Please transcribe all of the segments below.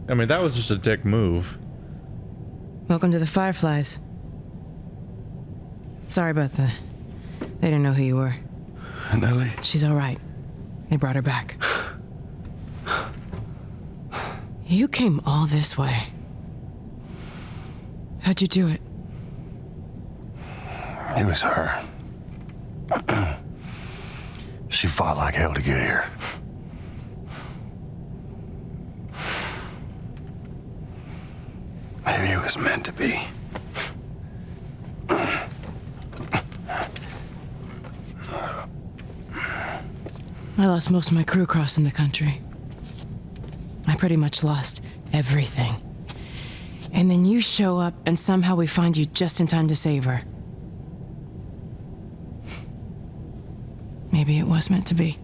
I mean, that was just a dick move. Welcome to the Fireflies. Sorry about that. They didn't know who you were. And Ellie? She's all right. They brought her back. You came all this way. How'd you do it? It was her. She fought like hell to get here. Maybe it was meant to be. I lost most of my crew crossing the country. I pretty much lost everything. And then you show up and somehow we find you just in time to save her. Maybe it was meant to be.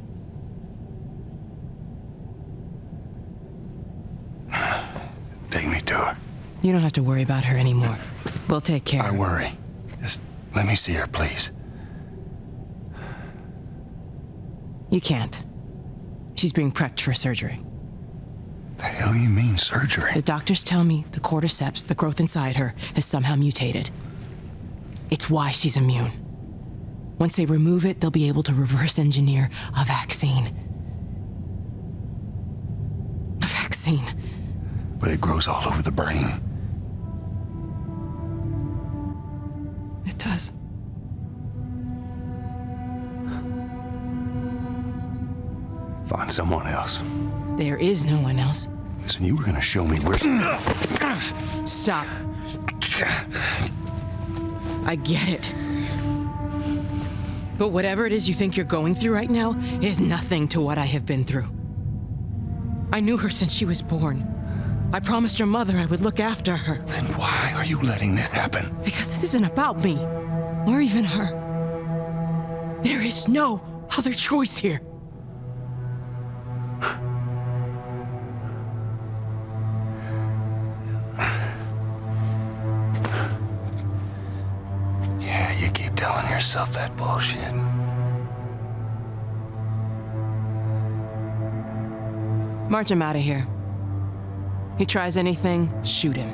Take me to her. You don't have to worry about her anymore. We'll take care. I worry. Just let me see her, please. You can't. She's being prepped for surgery. The hell do you mean, surgery? The doctors tell me the cordyceps, the growth inside her, has somehow mutated. It's why she's immune. Once they remove it, they'll be able to reverse engineer a vaccine. A vaccine. But it grows all over the brain. It does. Find someone else. There is no one else. Listen, you were gonna show me where... Stop. I get it. But whatever it is you think you're going through right now is nothing to what I have been through. I knew her since she was born. I promised her mother I would look after her. Then why are you letting this happen? Because this isn't about me, or even her. There is no other choice here. Yeah, you keep telling yourself that bullshit. March him out of here. He tries anything, shoot him.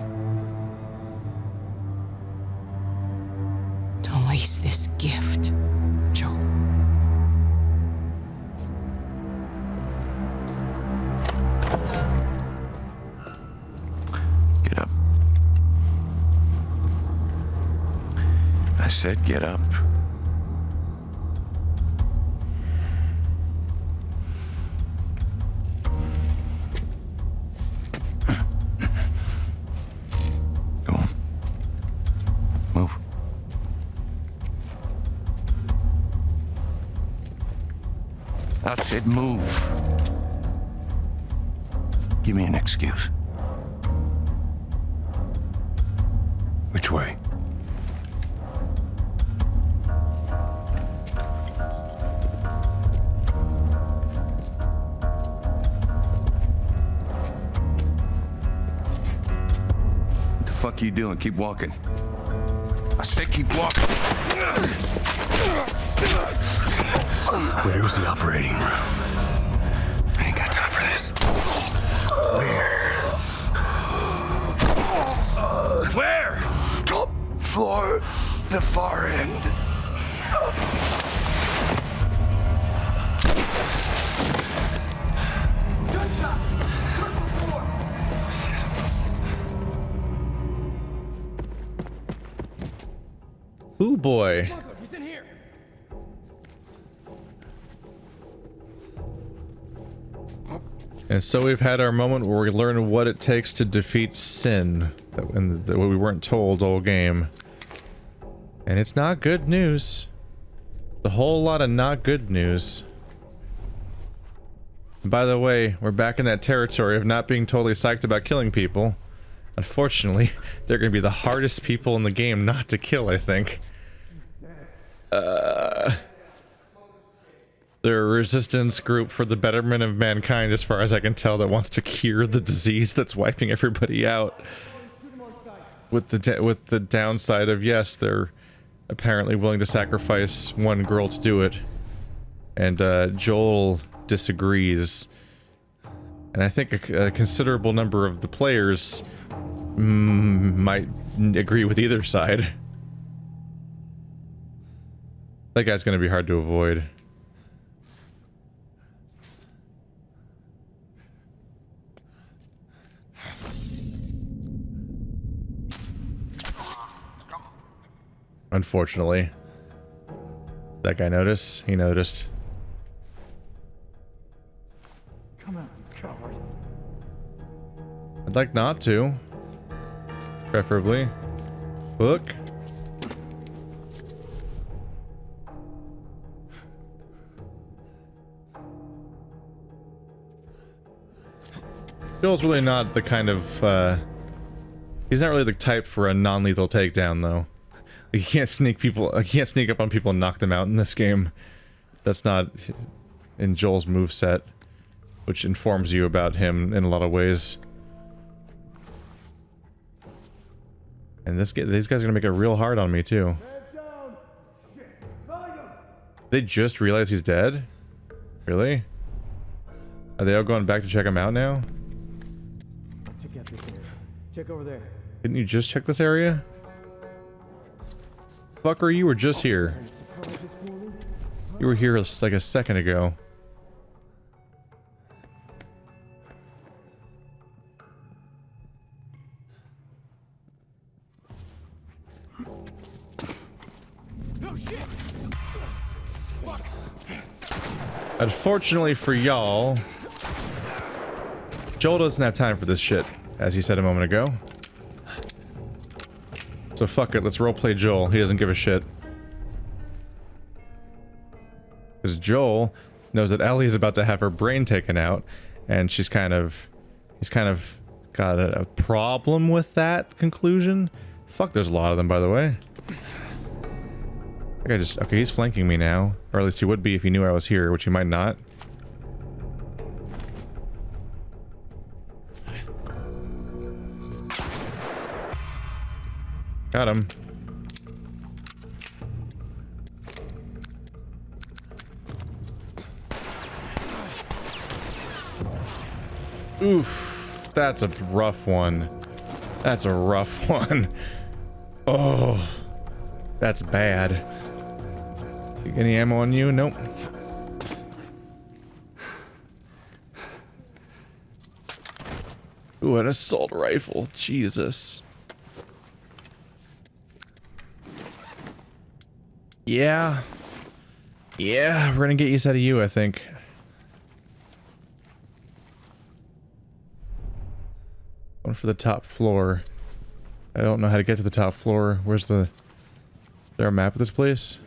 Don't waste this gift, Joel. Get up. I said get up. Go on. Move. I said move. Give me an excuse. Which way? What the fuck are you doing? Keep walking. I said keep walking. Where's the operating room? I ain't got time for this. Where? Top floor, the far end. Ooh boy. He's in here. And so we've had our moment where we learn what it takes to defeat sin. What we weren't told all game. And it's not good news. A whole lot of not good news. And by the way, we're back in that territory of not being totally psyched about killing people. Unfortunately, they're gonna be the hardest people in the game not to kill, I think. They're a resistance group for the betterment of mankind, as far as I can tell, that wants to cure the disease that's wiping everybody out. With the downside of, yes, they're apparently willing to sacrifice one girl to do it. And Joel disagrees. And I think a considerable number of the players might agree with either side. That guy's gonna be hard to avoid. Unfortunately. That guy noticed? He noticed. Come out, you coward. I'd like not to. Preferably. Look. Joel's really not the kind of, he's not really the type for a non-lethal takedown, though. Like, he can't sneak people, he can't sneak up on people and knock them out in this game. That's not in Joel's moveset, which informs you about him in a lot of ways. And these guys are gonna make it real hard on me, too. They just realized he's dead? Really? Are they all going back to check him out now? Check out this area. Check over there. Didn't you just check this area? Fucker, you were just here. You were here like a second ago. No shit. Fuck. Unfortunately for y'all, Joel doesn't have time for this shit, as he said a moment ago. So fuck it, let's roleplay Joel. He doesn't give a shit. Because Joel knows that Ellie is about to have her brain taken out, and he's kind of got a problem with that conclusion. Fuck, there's a lot of them, by the way. Okay, he's flanking me now. Or at least he would be if he knew I was here, which he might not. Got him. Oof, that's a rough one. That's a rough one. Oh, that's bad. Any ammo on you? Nope. Ooh, an assault rifle. Jesus. Yeah. Yeah, we're gonna get use out of you, I think. Going for the top floor. I don't know how to get to the top floor. Where's the... Is there a map of this place?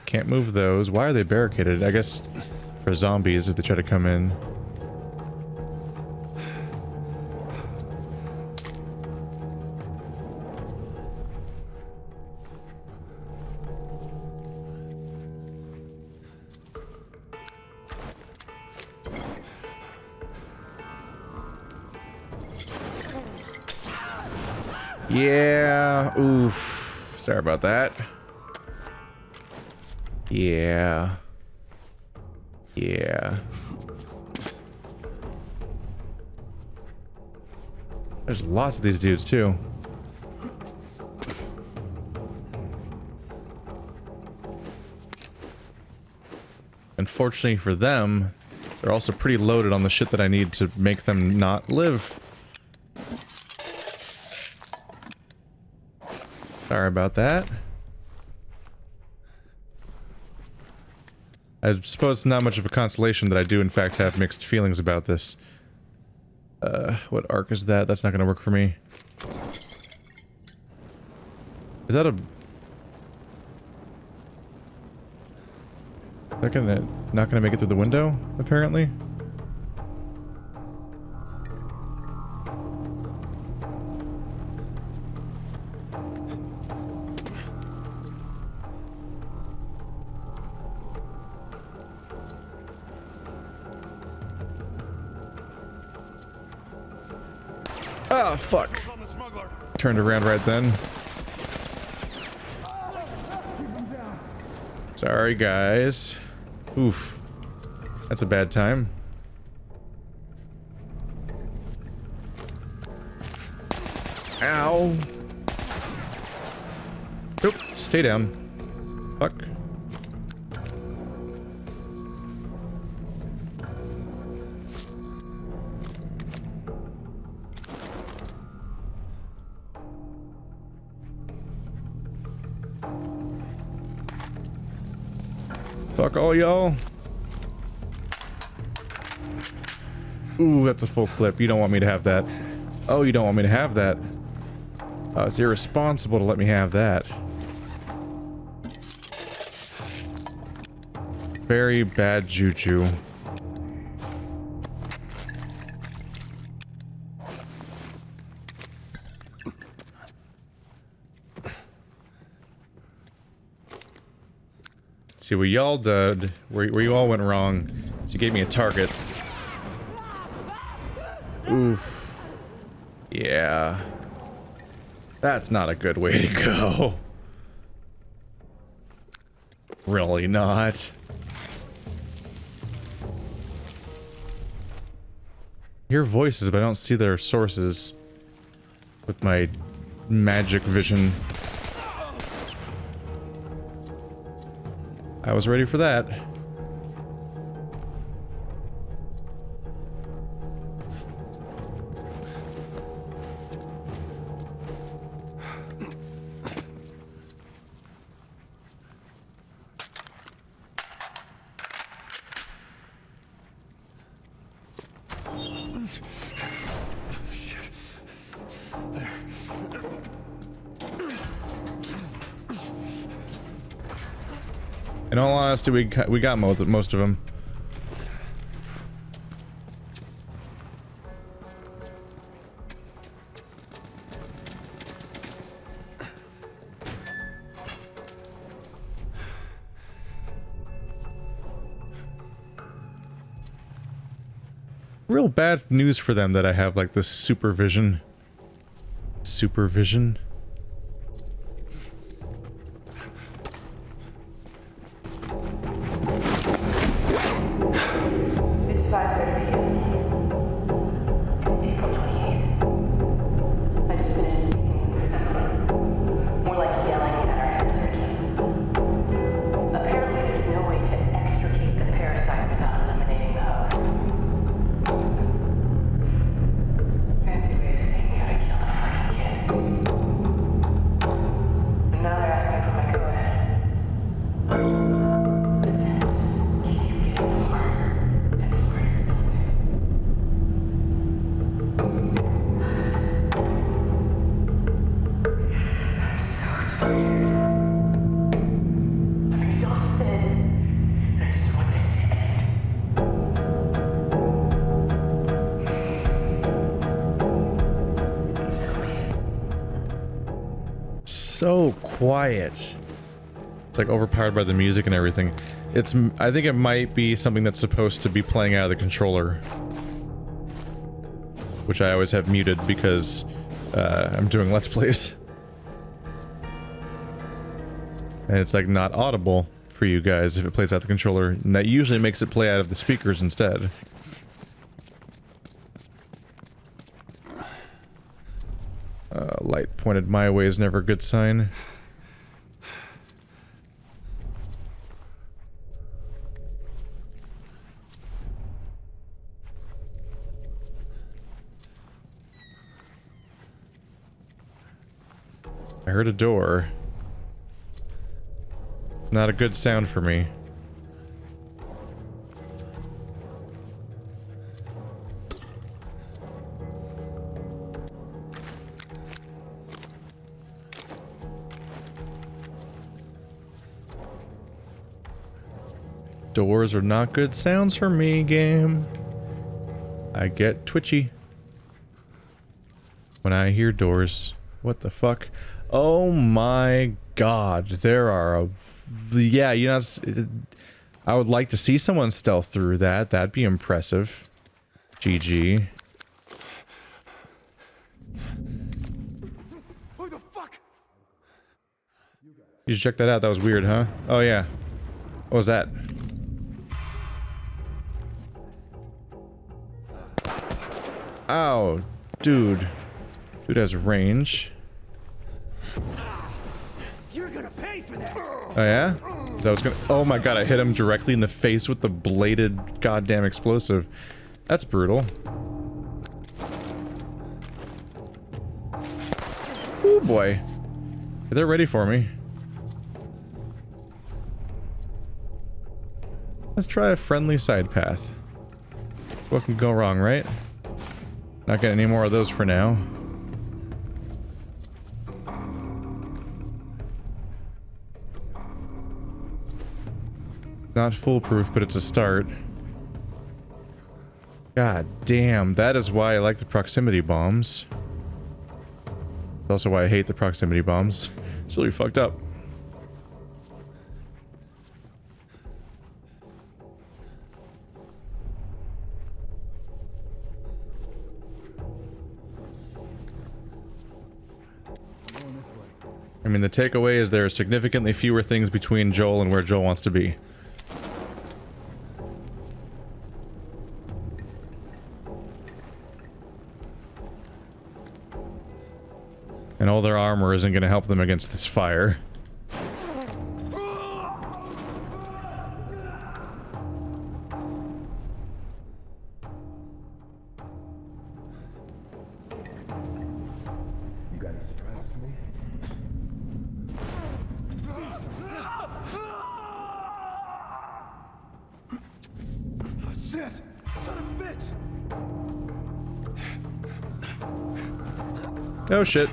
Can't move those. Why are they barricaded? I guess for zombies if they try to come in. Yeah. Oof. Sorry about that. Yeah. Yeah. There's lots of these dudes too. Unfortunately for them, they're also pretty loaded on the shit that I need to make them not live. Sorry about that. I suppose it's not much of a consolation that I do in fact have mixed feelings about this. What arc is that? That's not gonna work for me. Is that a... not gonna make it through the window, apparently? Ah, fuck. turned around right then. Sorry, guys. Oof. That's a bad time. Ow. Nope. Stay down. Fuck. Fuck all y'all. Ooh, that's a full clip. You don't want me to have that. Oh, you don't want me to have that. It's irresponsible to let me have that. Very bad juju. See what y'all did, where you all went wrong. So you gave me a target. Oof. Yeah. That's not a good way to go. Really not. I hear voices, but I don't see their sources with my magic vision. I was ready for that. In all honesty, we got most of them. Real bad news for them that I have like this supervision. Supervision? So quiet. It's like overpowered by the music and everything. I think it might be something that's supposed to be playing out of the controller, which I always have muted because I'm doing Let's Plays. And it's like not audible for you guys if it plays out the controller, and that usually makes it play out of the speakers instead. Light pointed my way is never a good sign. I heard a door. Not a good sound for me. Doors are not good sounds for me, game. I get twitchy when I hear doors. What the fuck? Oh my god, there are yeah, you know, I would like to see someone stealth through that. That'd be impressive. GG. Who the fuck? You should check that out. That was weird, huh? Oh yeah. What was that? Ow, dude. Dude has range. You're gonna pay for that. Oh yeah? That was gonna. Oh my god! I hit him directly in the face with the bladed goddamn explosive. That's brutal. Oh boy. They're ready for me. Let's try a friendly side path. What can go wrong, right? Not getting any more of those for now. Not foolproof, but it's a start. God damn, that is why I like the proximity bombs. That's also why I hate the proximity bombs. It's really fucked up. I mean, the takeaway is there are significantly fewer things between Joel and where Joel wants to be. And all their armor isn't going to help them against this fire. Oh shit.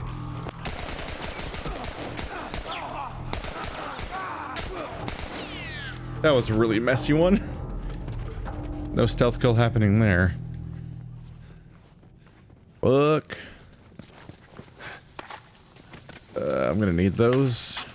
That was a really messy one. No stealth kill happening there. Fuck. I'm gonna need those.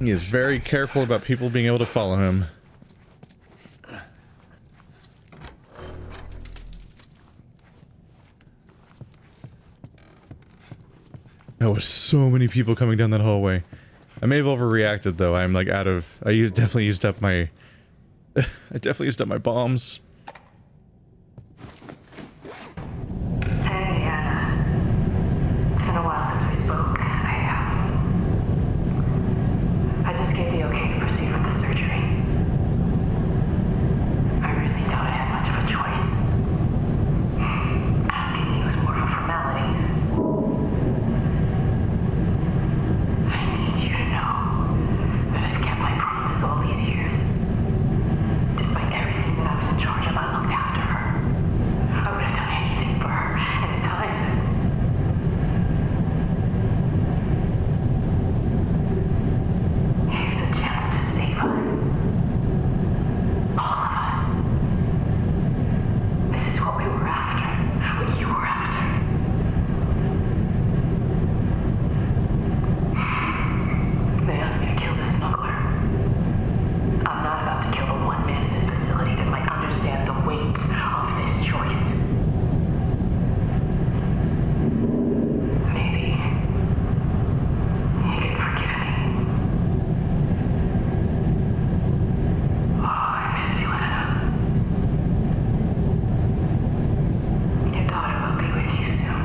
He is very careful about people being able to follow him. There was so many people coming down that hallway. I may have overreacted though. I'm like out of... definitely used up my... I definitely used up my bombs. Hey, Anna. It's been a while since we spoke. I just gave the okay to proceed with the surgery. I really doubt I had much of a choice. Asking me was more of a formality. I need you to know that I've kept my promise all these years. Despite everything that I was in charge of, I looked after her. I would have done anything for her, and at times... Here's a chance to save us. All of us. This is what we were after. What you were after. They asked me to kill the smuggler. I'm not about to kill the one man in this facility that might understand the weight of this choice. Maybe he can forgive me. Oh, I miss you, Anna. Your daughter will be with you soon.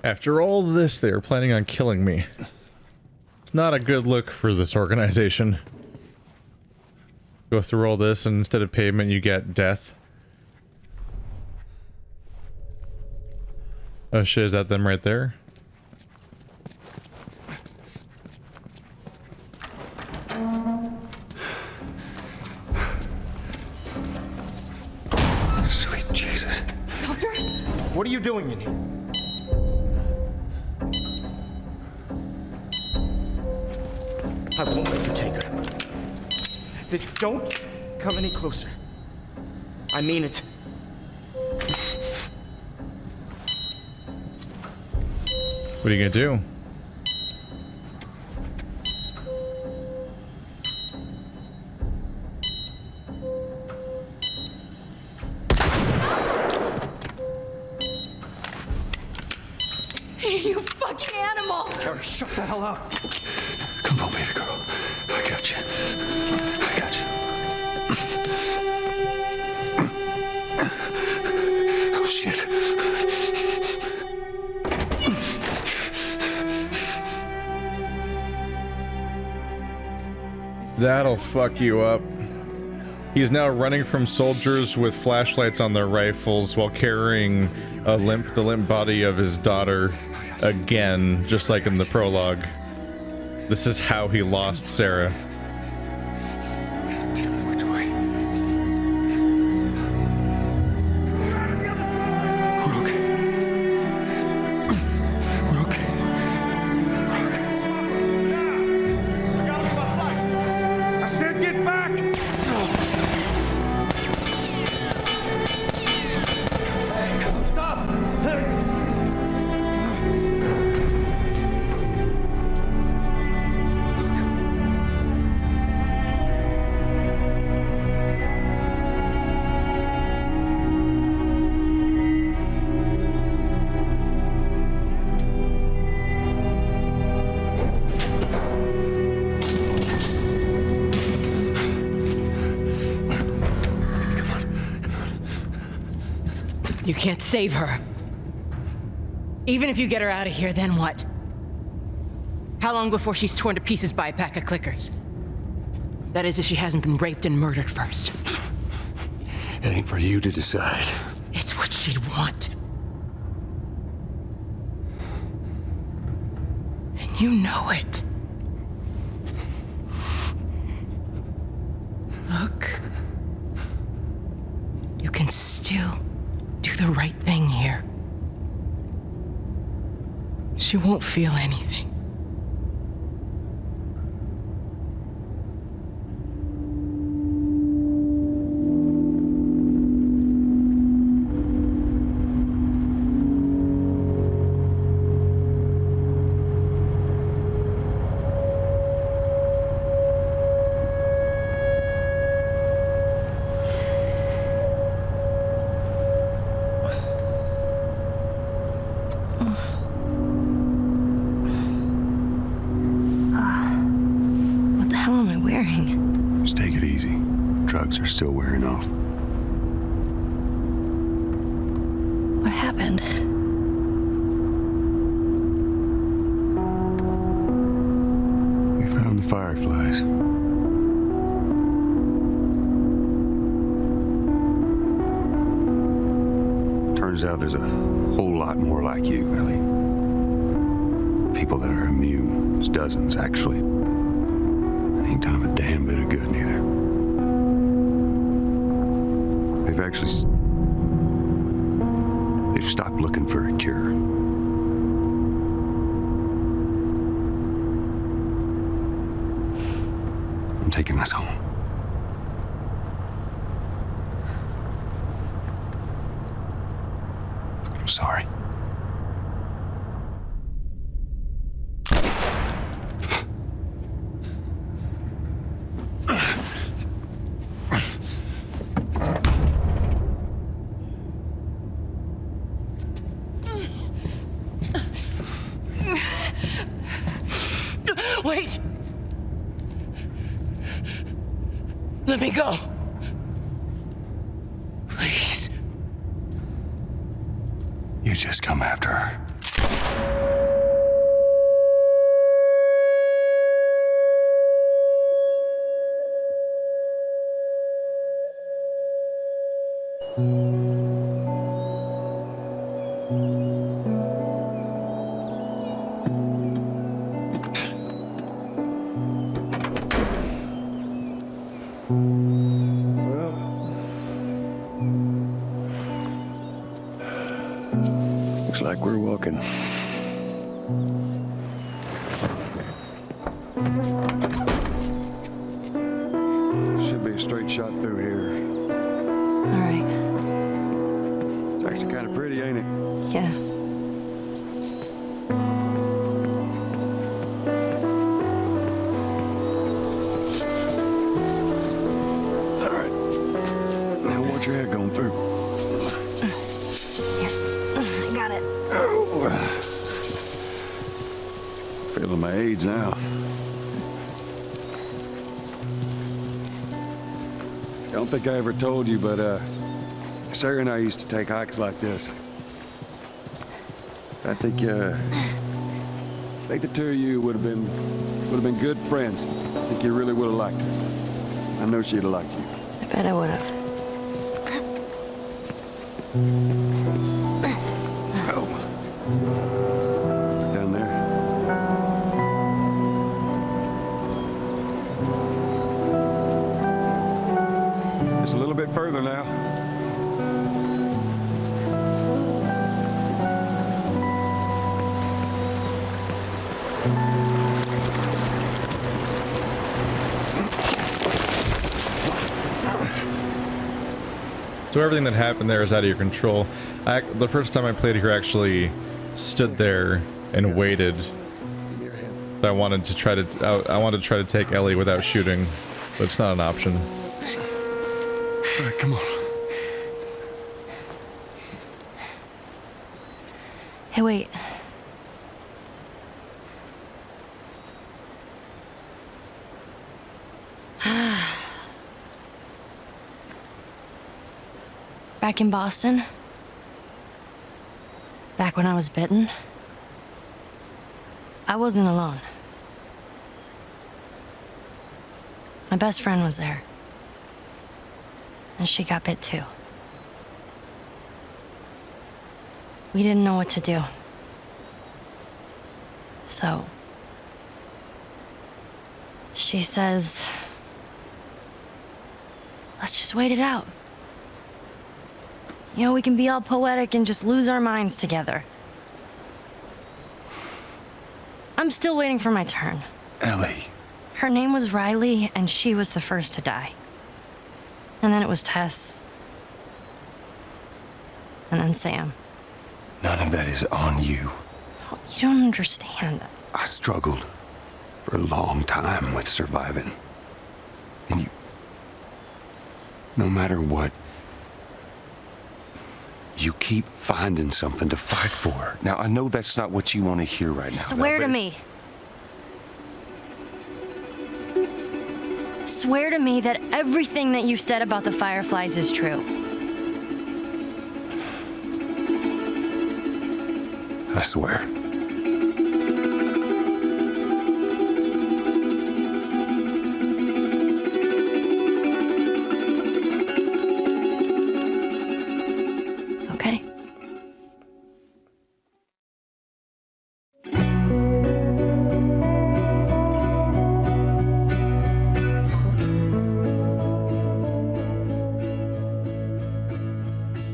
After all this, they are planning on killing me. It's not a good look for this organization. Go through all this and instead of payment you get death. Oh shit, is that them right there? Sweet Jesus. Doctor? What are you doing in here? I won't let you take her. Don't come any closer. I mean it. What are you gonna do? You fucking animal! Sarah, shut the hell up. Come on, baby girl. I got you. I got you. Oh, shit. That'll fuck you up. He's now running from soldiers with flashlights on their rifles while carrying the limp body of his daughter again, just like in the prologue. This is how he lost Sarah. Which way? We're okay. We're okay. I said get back! Stop! You can't save her. Even if you get her out of here, then what? How long before she's torn to pieces by a pack of clickers? That is, if she hasn't been raped and murdered first. It ain't for you to decide. It's what she'd want. And you know it. Look. You can still do the right thing here. She won't feel anything. Just take it easy. Drugs are still wearing off. What happened? We found the fireflies. Turns out there's a whole lot more like you, Ellie. People that are immune. There's dozens, actually. Ain't done them a damn bit of good, neither. They've stopped looking for a cure. I'm taking us home. I'm sorry. Wait! Let me go. Please. You just come after her. Looks like we're walking. Should be a straight shot through here. All right. It's actually kind of pretty, ain't it? Yeah. All right. Now watch your head going through. I got it. Oh. Feeling my age now. Don't think I ever told you, but Sarah and I used to take hikes like this. I think the two of you would have been good friends. I think you really would have liked her. I know she'd have liked you. I bet I would have. Oh. Down there. Just a little bit further now. So everything that happened there is out of your control. The first time I played here, I actually stood there and waited. I wanted to try to take Ellie without shooting, but it's not an option. All right, come on. Hey, wait. Back in Boston, back when I was bitten, I wasn't alone. My best friend was there, and she got bit too. We didn't know what to do. So, she says, let's just wait it out. You know, we can be all poetic and just lose our minds together. I'm still waiting for my turn. Ellie. Her name was Riley, and she was the first to die. And then it was Tess. And then Sam. None of that is on you. Oh, you don't understand. I struggled for a long time with surviving. And you... No matter what, you keep finding something to fight for. Now, I know that's not what you want to hear right now. Swear to me. Swear to me that everything that you said about the Fireflies is true. I swear. Okay.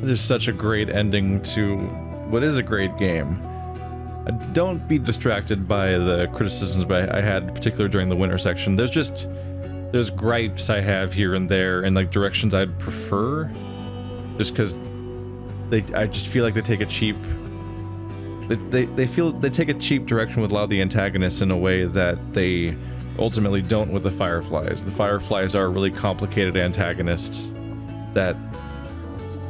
It is such a great ending to what is a great game. Don't be distracted by the criticisms I had, particularly during the winter section. There's gripes I have here and there, and like directions I'd prefer, just because I just feel like they take a cheap. They take a cheap direction with a lot of the antagonists in a way that they ultimately don't with the Fireflies. The Fireflies are really complicated antagonists that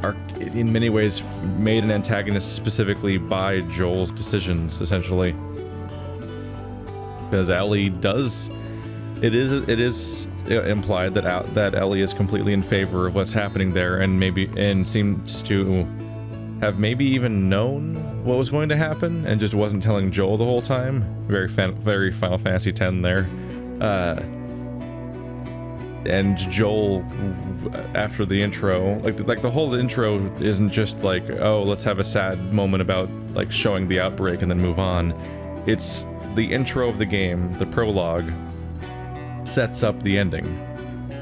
are in many ways made an antagonist specifically by Joel's decisions, essentially. Because Ellie does, it is implied that Ellie is completely in favor of what's happening there, and seems to have maybe even known what was going to happen and just wasn't telling Joel the whole time. Very Final Fantasy X there. And Joel, after the intro, like the whole intro isn't just like, oh, let's have a sad moment about like showing the outbreak and then move on. It's the intro of the game, the prologue, sets up the ending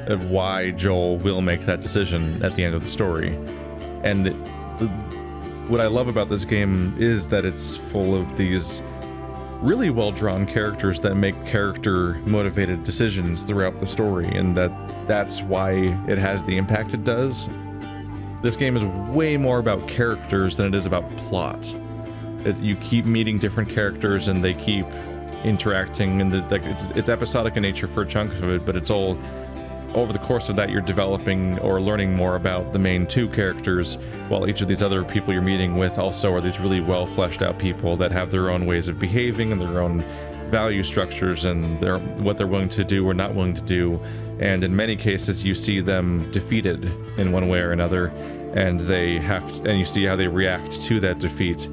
of why Joel will make that decision at the end of the story. And what I love about this game is that it's full of these really well-drawn characters that make character-motivated decisions throughout the story, and that's why it has the impact it does. This game is way more about characters than it is about plot. You keep meeting different characters, and they keep interacting, and it's episodic in nature for a chunk of it, but it's all over the course of that you're developing or learning more about the main two characters, while each of these other people you're meeting with also are these really well fleshed out people that have their own ways of behaving and their own value structures and what they're willing to do or not willing to do. And in many cases, you see them defeated in one way or another, and you see how they react to that defeat.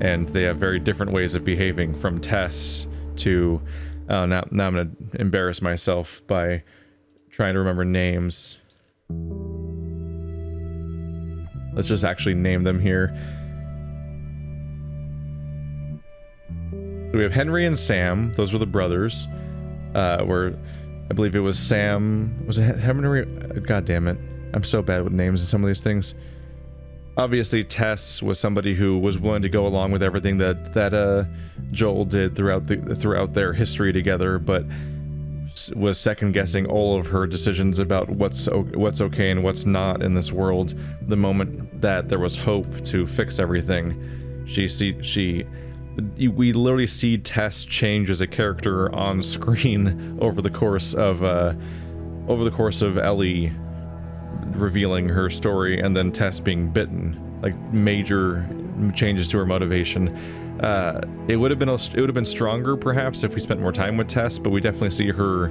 And they have very different ways of behaving, from Tess to... now I'm gonna embarrass myself by trying to remember names. Let's just actually name them here. So we have Henry and Sam. Those were the brothers. Where I believe it was Sam. Was it Henry? God damn it! I'm so bad with names and some of these things. Obviously, Tess was somebody who was willing to go along with everything that Joel did throughout their history together, but was second guessing all of her decisions about what's okay and what's not in this world. The moment that there was hope to fix everything, we literally see Tess change as a character on screen over the course of Ellie revealing her story, and then Tess being bitten. Like, major changes to her motivation. It would have been stronger perhaps if we spent more time with Tess, but we definitely see her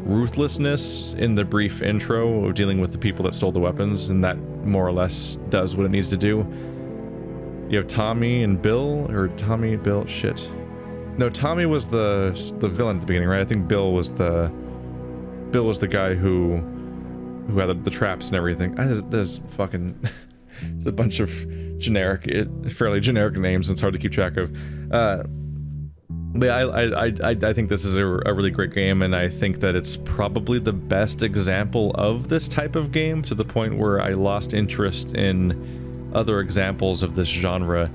ruthlessness in the brief intro of dealing with the people that stole the weapons, and that more or less does what it needs to do. You have Tommy and Bill, or Tommy, Bill, shit. No, Tommy was the villain at the beginning, right? I think Bill was the guy who had the traps and everything. There's fucking... it's a bunch of fairly generic names, and it's hard to keep track of. But I think this is a really great game, and I think that it's probably the best example of this type of game, to the point where I lost interest in other examples of this genre.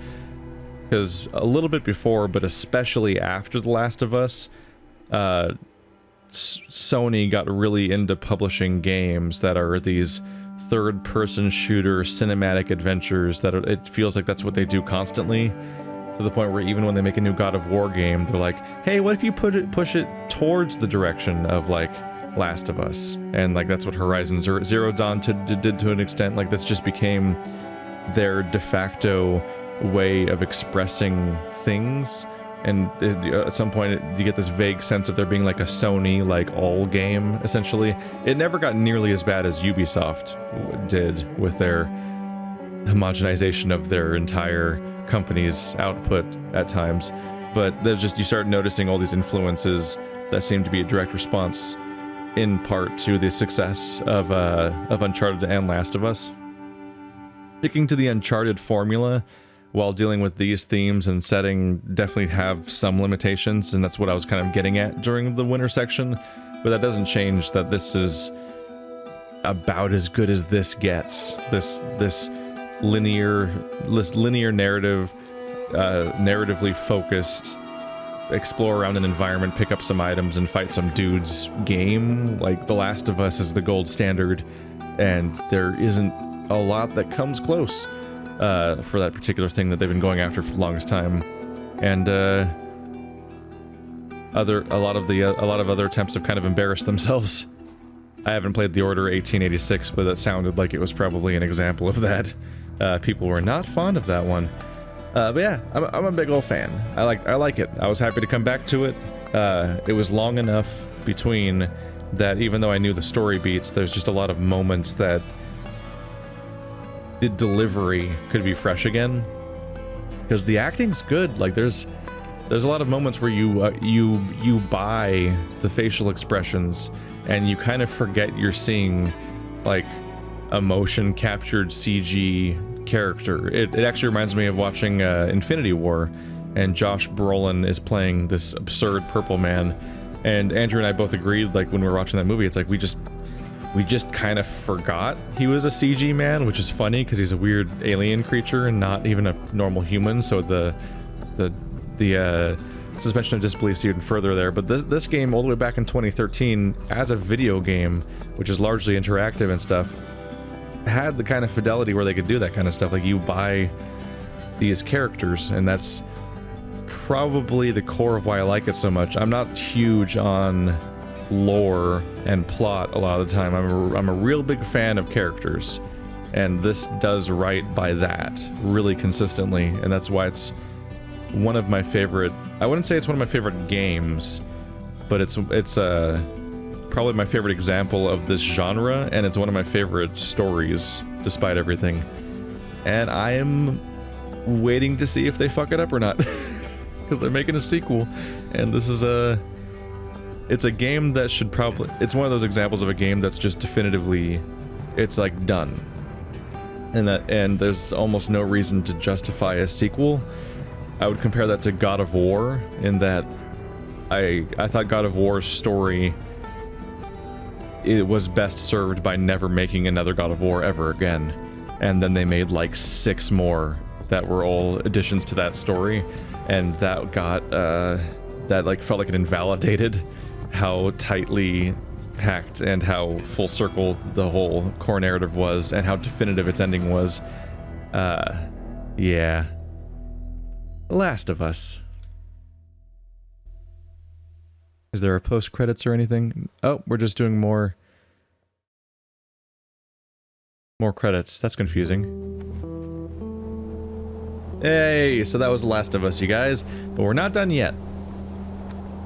Because a little bit before, but especially after The Last of Us, Sony got really into publishing games that are these third-person shooter cinematic adventures it feels like that's what they do constantly, to the point where even when they make a new God of War game, they're like, hey, what if you push it towards the direction of, like, Last of Us? And, like, that's what Horizon Zero Dawn did to an extent. Like, this just became their de facto way of expressing things. And at some point, you get this vague sense of there being like a Sony, like, all game, essentially. It never got nearly as bad as Ubisoft did with their homogenization of their entire company's output at times. But there's just, you start noticing all these influences that seem to be a direct response, in part, to the success of Uncharted and Last of Us. Sticking to the Uncharted formula while dealing with these themes and setting definitely have some limitations, and that's what I was kind of getting at during the winter section. But that doesn't change that this is about as good as this gets. This linear narrative, narratively focused, explore around an environment, pick up some items, and fight some dudes game. Like, The Last of Us is the gold standard, and there isn't a lot that comes close for that particular thing that they've been going after for the longest time. And a lot of other attempts have kind of embarrassed themselves. I haven't played The Order 1886, but that sounded like it was probably an example of that. People were not fond of that one. But yeah, I'm a big old fan. I like it. I was happy to come back to it. It was long enough between that, even though I knew the story beats, there's just a lot of moments that the delivery could be fresh again, because the acting's good. Like, there's a lot of moments where you buy the facial expressions, and you kind of forget you're seeing, like, a motion captured CG character. It actually reminds me of watching Infinity War, and Josh Brolin is playing this absurd purple man, and Andrew and I both agreed, like, when we were watching that movie, it's like we just kind of forgot he was a CG man, which is funny because he's a weird alien creature and not even a normal human, so the suspension of disbelief's even further there. But this game, all the way back in 2013, as a video game, which is largely interactive and stuff, had the kind of fidelity where they could do that kind of stuff. Like, you buy these characters, and that's probably the core of why I like it so much. I'm not huge on lore and plot a lot of the time. I'm a real big fan of characters, and this does right by that really consistently, and that's why it's one of my favorite, I wouldn't say it's one of my favorite games, but it's probably my favorite example of this genre, and it's one of my favorite stories, despite everything. And I am waiting to see if they fuck it up or not, because they're making a sequel, and this is it's a game that should probably, it's one of those examples of a game that's just definitively, it's like done. And there's almost no reason to justify a sequel. I would compare that to God of War, in that I thought God of War's story, it was best served by never making another God of War ever again. And then they made like 6 more that were all additions to that story, and that got that like felt like it invalidated how tightly packed and how full circle the whole core narrative was, and how definitive its ending was. Yeah. The Last of Us. Is there a post credits or anything? Oh, we're just doing more credits. That's confusing. Hey, so that was The Last of Us, you guys, but we're not done yet.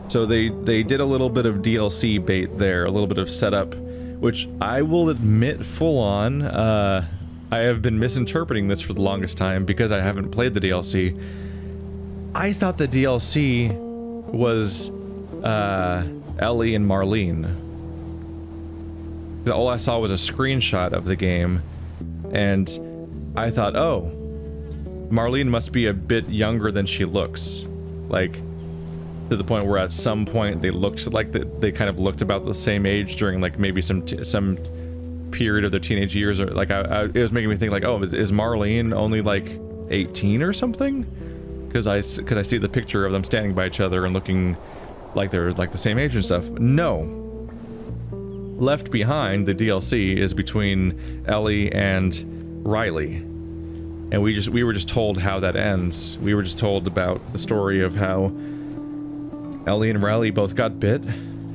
So they did a little bit of DLC bait there, a little bit of setup, which I will admit full on, I have been misinterpreting this for the longest time because I haven't played the DLC. I thought the DLC was Ellie and Marlene. All I saw was a screenshot of the game, and I thought, oh, Marlene must be a bit younger than she looks. Like, to the point where at some point they looked like they kind of looked about the same age during like maybe some period of their teenage years, or like it was making me think like, oh, is Marlene only like 18 or something? Because I see the picture of them standing by each other and looking like they're like the same age and stuff. No. Left Behind, the DLC, is between Ellie and Riley, and we were just told how that ends. We were just told about the story of how Ellie and Riley both got bit,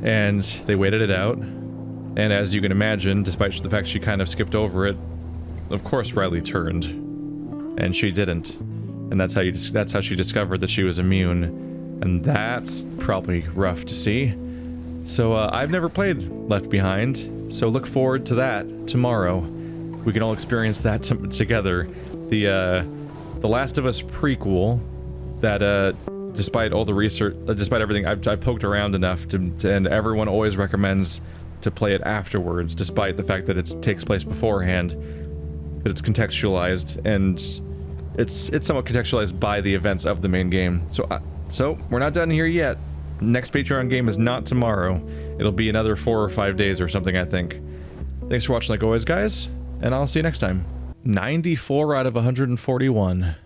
and they waited it out. And as you can imagine, despite the fact she kind of skipped over it, of course Riley turned, and she didn't. And that's how she discovered that she was immune, and that's probably rough to see. So I've never played Left Behind, so look forward to that tomorrow. We can all experience that together. The Last of Us prequel that despite all the research, despite everything, I've poked around enough and everyone always recommends to play it afterwards, despite the fact that it takes place beforehand, but it's contextualized, and it's somewhat contextualized by the events of the main game. So we're not done here yet. Next Patreon game is not tomorrow. It'll be another 4 or 5 days or something, I think. Thanks for watching like always, guys, and I'll see you next time. 94 out of 141.